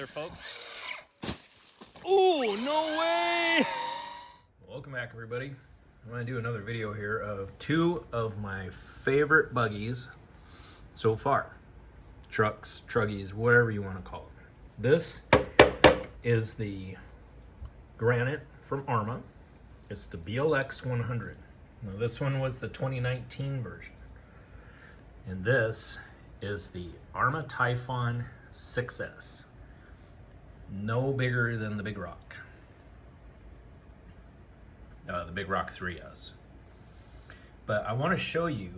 folks. Oh, no way! Welcome back, everybody. I'm going to do another video here of two of my favorite buggies so far. Trucks, truggies, whatever you want to call them. This is the Granite from Arma. It's the BLX 100. Now this one was the 2019 version. And this is the Arma Typhon 6S. No bigger than the Big Rock. The Big Rock 3S. But I want to show you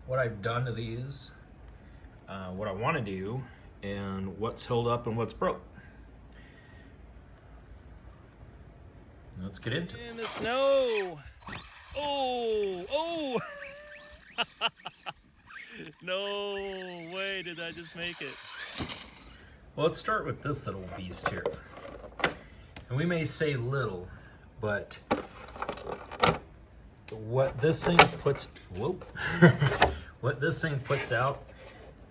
what I've done to these, what I want to do, and what's held up and what's broke. Let's get into it. In the snow. Oh. No way did I just make it. Well, let's start with this little beast here. And we may say little, but what this thing puts, what this thing puts out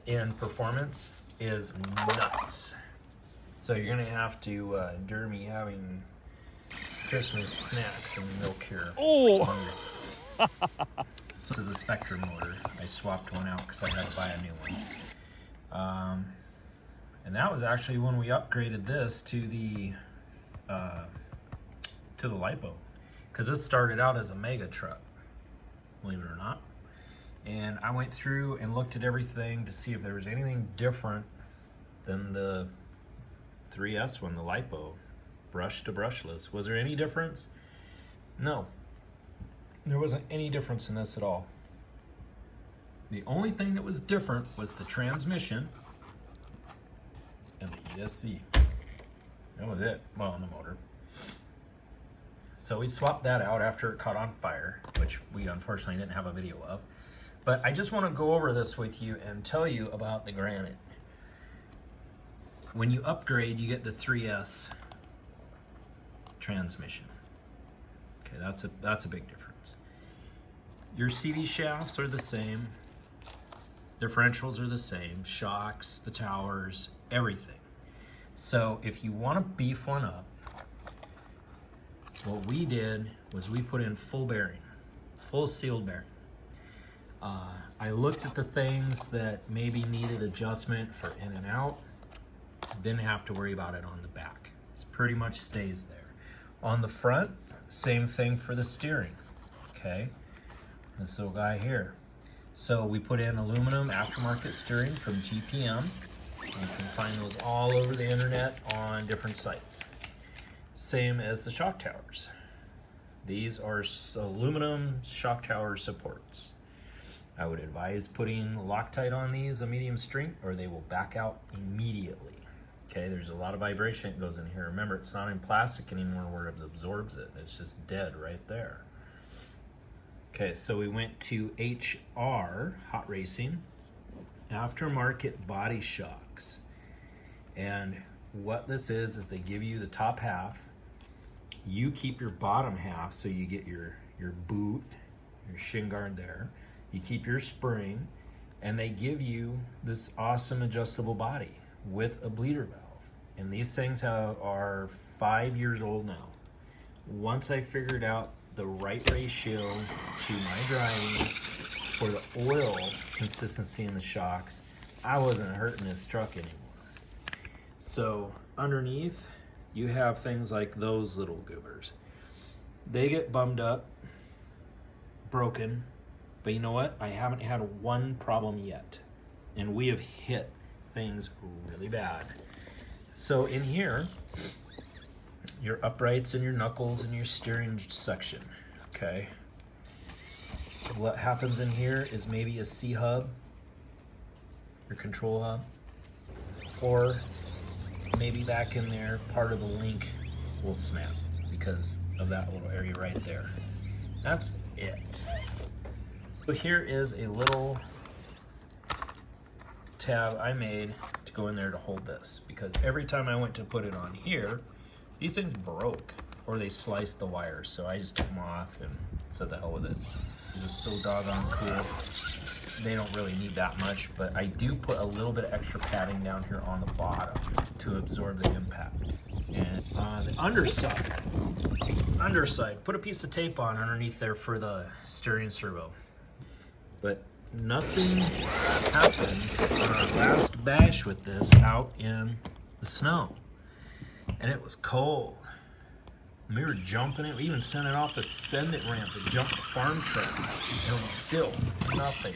in performance is nuts. So you're gonna have to endure me having Christmas snacks and milk here. Oh! So this is a Spectrum motor. I swapped one out because I had to buy a new one. And that was actually when we upgraded this to the LiPo, because this started out as a mega truck, believe it or not. And I went through and looked at everything to see if there was anything different than the 3S one, the LiPo, brush to brushless. Was there any difference? No. There wasn't any difference in this at all. The only thing that was different was the transmission and the ESC. That was it. Well, on the motor. So we swapped that out after it caught on fire, which we unfortunately didn't have a video of. But I just want to go over this with you and tell you about the Granite. When you upgrade, you get the 3S transmission. Okay, that's a big difference. Your CV shafts are the same, differentials are the same, shocks, the towers, everything. So if you want to beef one up, what we did was we put in full bearing, full sealed bearing. I looked at the things that maybe needed adjustment for in and out, didn't have to worry about it on the back. It pretty much stays there. On the front, same thing for the steering, okay? This little guy here. So we put in aluminum aftermarket steering from GPM. You can find those all over the internet on different sites. Same as the shock towers. These are aluminum shock tower supports. I would advise putting Loctite on these, a medium strength, or they will back out immediately. Okay, there's a lot of vibration that goes in here. Remember, it's not in plastic anymore where it absorbs it. It's just dead right there. Okay, so we went to HR, Hot Racing, aftermarket body shocks. And what this is they give you the top half. You keep your bottom half, so you get your boot, your shin guard there. You keep your spring, and they give you this awesome adjustable body with a bleeder valve. And these things are 5 years old now. Once I figured out the right ratio to my driving for the oil consistency in the shocks, I wasn't hurting this truck anymore. So underneath, you have things like those little goobers. They get bummed up, broken, but you know what? I haven't had one problem yet. And we have hit things really bad. So in here, your uprights and your knuckles and your steering section, okay? What happens in here is maybe a C-hub, your control hub, or maybe back in there, part of the link will snap because of that little area right there. That's it. So here is a little tab I made to go in there to hold this, because every time I went to put it on here, these things broke or they sliced the wires. So I just took them off and said the hell with it. This is so doggone cool. they don't really need that much, but I do put a little bit of extra padding down here on the bottom to absorb the impact. And on the underside, put a piece of tape on underneath there for the steering servo. But nothing happened on our last bash with this out in the snow. And it was cold. We were jumping it. We even sent it off the send it ramp to jump the farm truck. And it was still nothing.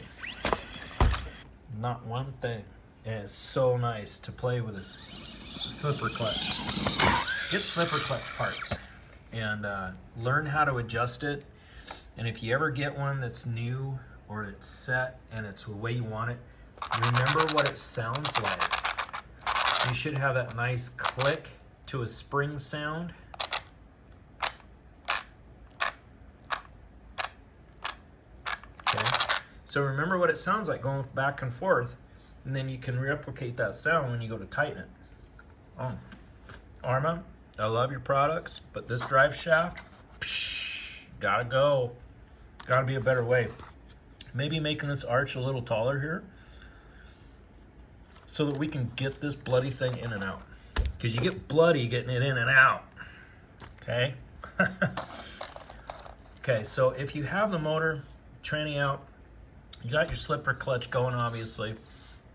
Not one thing. And it's so nice to play with a slipper clutch. Get slipper clutch parts and learn how to adjust it. And if you ever get one that's new or it's set and it's the way you want it, remember what it sounds like. You should have that nice click to a spring sound. Okay, so remember what it sounds like going back and forth, and then you can replicate that sound when you go to tighten it. Oh, Arma, I love your products, but this drive shaft, gotta go. Gotta be a better way. Maybe making this arch a little taller here so that we can get this bloody thing in and out. Because you get bloody getting it in and out. Okay? Okay, so if you have the motor tranny out, you got your slipper clutch going, obviously.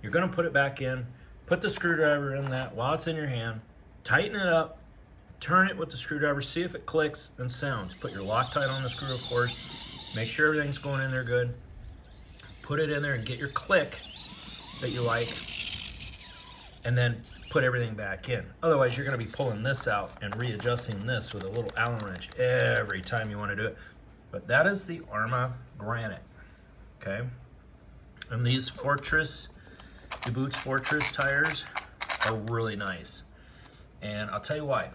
You're gonna put it back in, put the screwdriver in that while it's in your hand, tighten it up, turn it with the screwdriver, see if it clicks and sounds. Put your Loctite on the screw, of course. Make sure everything's going in there good. Put it in there and get your click that you like, and then put everything back in. Otherwise, you're gonna be pulling this out and readjusting this with a little Allen wrench every time you wanna do it. But that is the Arma Granite, okay? And these Fortress, the Boots Fortress tires are really nice. And I'll tell you why.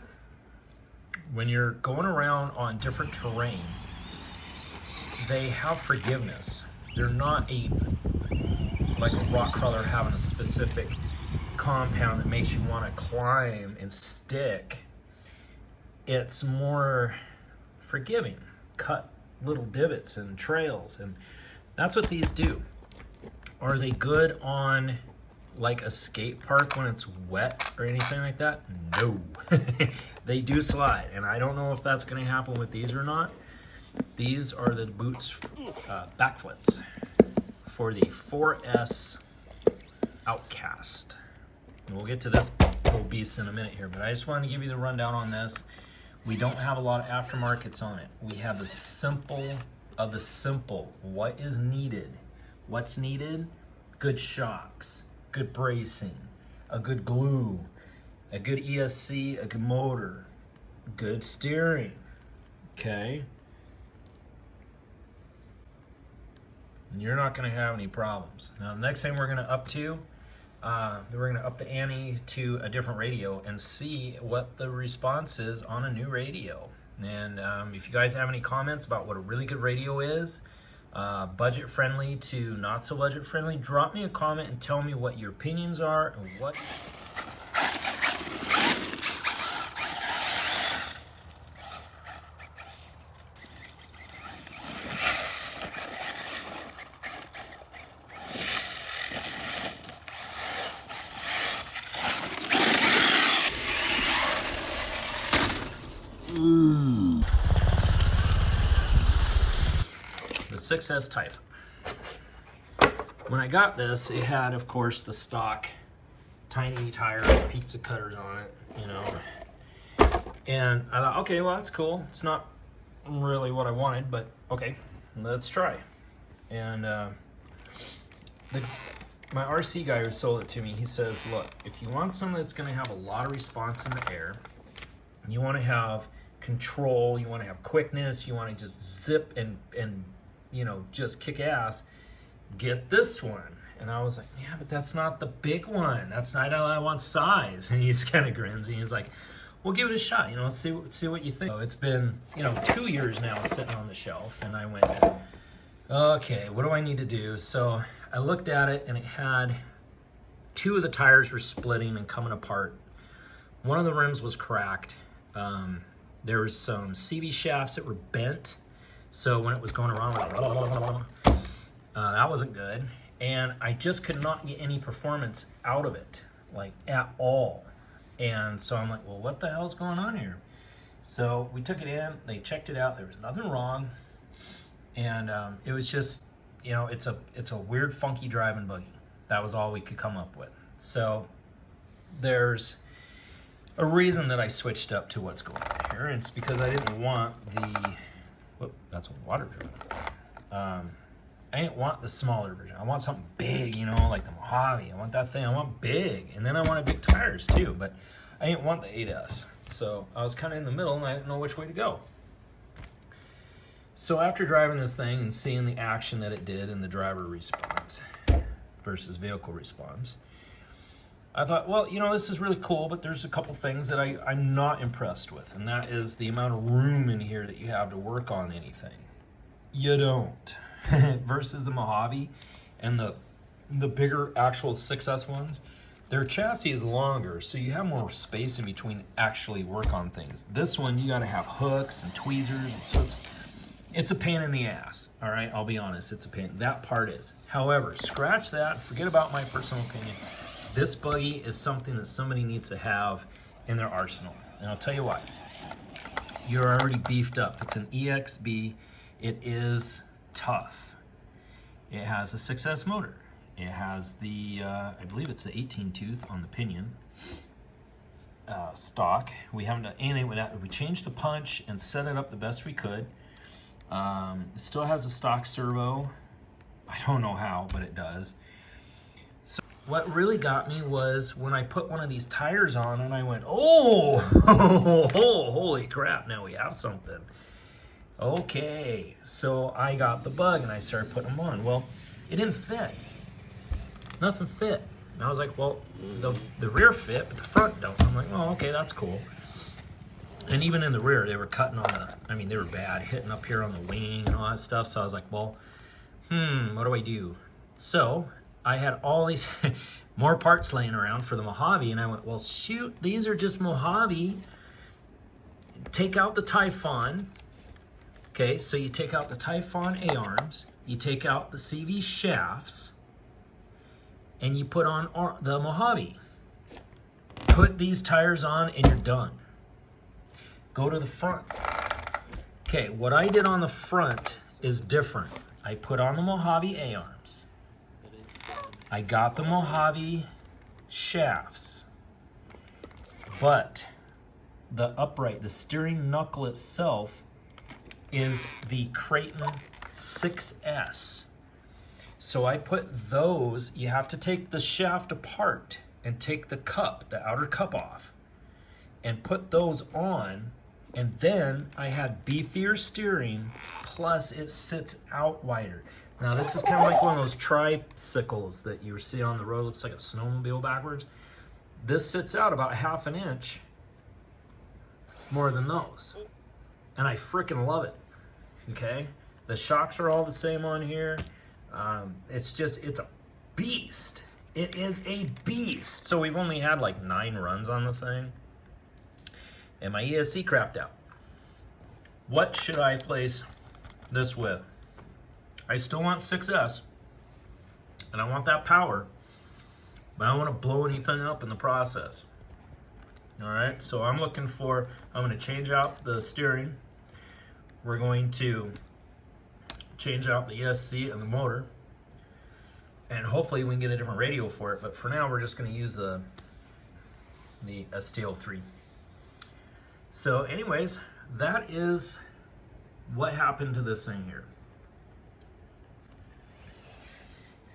When you're going around on different terrain, they have forgiveness. They're not like a rock crawler having a specific compound that makes you want to climb and stick. It's more forgiving. Cut little divots and trails, and that's what these do. Are they good on like a skate park when it's wet or anything like that? No. They do slide, and I don't know if that's going to happen with these or not. These are the Boots backflips for the 4S Outcast. And we'll get to this whole beast in a minute here, but I just wanted to give you the rundown on this. We don't have a lot of aftermarkets on it. We have the simple of the simple. What is needed? What's needed? Good shocks, good bracing, a good glue, a good ESC, a good motor, good steering, okay? And you're not gonna have any problems. Now, the next thing we're gonna up to, we're gonna up the ante to a different radio and see what the response is on a new radio. And if you guys have any comments about what a really good radio is, budget friendly to not so budget friendly, drop me a comment and tell me what your opinions are and what. The 6S Typhon. When I got this, it had, of course, the stock tiny tire pizza cutters on it, you know. And I thought, okay, well, that's cool. It's not really what I wanted, but okay, let's try. And my RC guy who sold it to me, he says, look, if you want something that's going to have a lot of response in the air, you want to have control, you want to have quickness, you want to just zip and you know, just kick ass, get this one. And I was like, yeah, but that's not the big one. That's not how I want size. And he just kind of grins and he's like, well, give it a shot, you know, see what you think. So it's been, you know, 2 years now sitting on the shelf, and I went, okay, what do I need to do? So I looked at it, and it had 2 of the tires were splitting and coming apart. One of the rims was cracked. There was some CV shafts that were bent, so when it was going around, That wasn't good. And I just could not get any performance out of it, like at all. And so I'm like, well, what the hell's going on here? So we took it in, they checked it out, there was nothing wrong. And it was just, you know, it's a weird, funky driving buggy. That was all we could come up with. So there's a reason that I switched up to what's going on here. And it's because I didn't want the, whoop, that's a water drill. I didn't want the smaller version. I want something big, you know, like the Mojave. I want that thing, I want big. And then I wanted big tires too, but I didn't want the 8S. So I was kind of in the middle and I didn't know which way to go. So after driving this thing and seeing the action that it did in the driver response versus vehicle response, I thought, well, you know, this is really cool, but there's a couple things that I'm not impressed with, and that is the amount of room in here that you have to work on anything. You don't. Versus the Mojave and the bigger actual 6S ones, their chassis is longer, so you have more space in between to actually work on things. This one, you gotta have hooks and tweezers, and so it's a pain in the ass, all right? I'll be honest, it's a pain. That part is. However, scratch that, forget about my personal opinion. This buggy is something that somebody needs to have in their arsenal. And I'll tell you why. You're already beefed up. It's an EXB. It is tough. It has a 6S motor. It has the, I believe it's the 18 tooth on the pinion stock. We haven't done anything with that. We changed the punch and set it up the best we could. It still has a stock servo. I don't know how, but it does. So what really got me was when I put one of these tires on and I went, oh, holy crap, now we have something. Okay, so I got the bug and I started putting them on. Well, it didn't fit. Nothing fit. And I was like, well, the rear fit, but the front don't. I'm like, oh, okay, that's cool. And even in the rear, they were cutting on the, I mean, they were bad, hitting up here on the wing and all that stuff. So I was like, well, what do I do? So I had all these more parts laying around for the Mojave, and I went, well, shoot, these are just Mojave. Take out the typhon. Okay, so you take out the typhon A-arms, you take out the CV shafts, and you put on the Mojave. Put these tires on and you're done. Go to the front. Okay, what I did on the front is different. I put on the Mojave A-arms. I got the Mojave shafts, but the upright, the steering knuckle itself is the Creighton 6S. So I put those, you have to take the shaft apart and take the cup, the outer cup off, and put those on, and then I had beefier steering, plus it sits out wider. Now this is kind of like one of those tricycles that you see on the road, looks like a snowmobile backwards. This sits out about 1/2 inch more than those. And I freaking love it, okay? The shocks are all the same on here. It's a beast. It is a beast. So we've only had like 9 runs on the thing. And my ESC crapped out. What should I place this with? I still want 6S. And I want that power. But I don't want to blow anything up in the process. All right, so I'm looking for, I'm going to change out the steering. We're going to change out the ESC and the motor. And hopefully we can get a different radio for it. But for now, we're just going to use the STL3. So anyways, that is what happened to this thing here.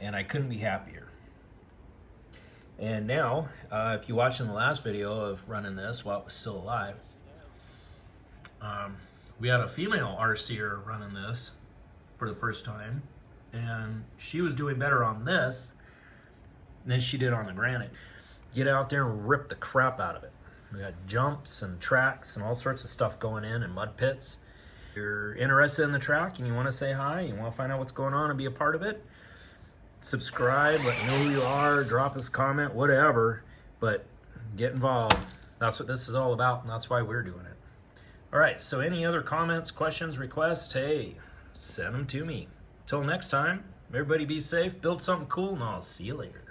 And I couldn't be happier. And now, if you watched in the last video of running this while it was still alive, we had a female RCer running this for the first time, and she was doing better on this than she did on the granite. Get out there and rip the crap out of it. We got jumps and tracks and all sorts of stuff going in and mud pits. If you're interested in the track and you want to say hi, you want to find out what's going on and be a part of it, subscribe, let me know who you are, drop us a comment, whatever, but get involved. That's what this is all about, and that's why we're doing it. All right, so any other comments, questions, requests, hey, send them to me. Till next time, Everybody be safe, build something cool, and I'll see you later.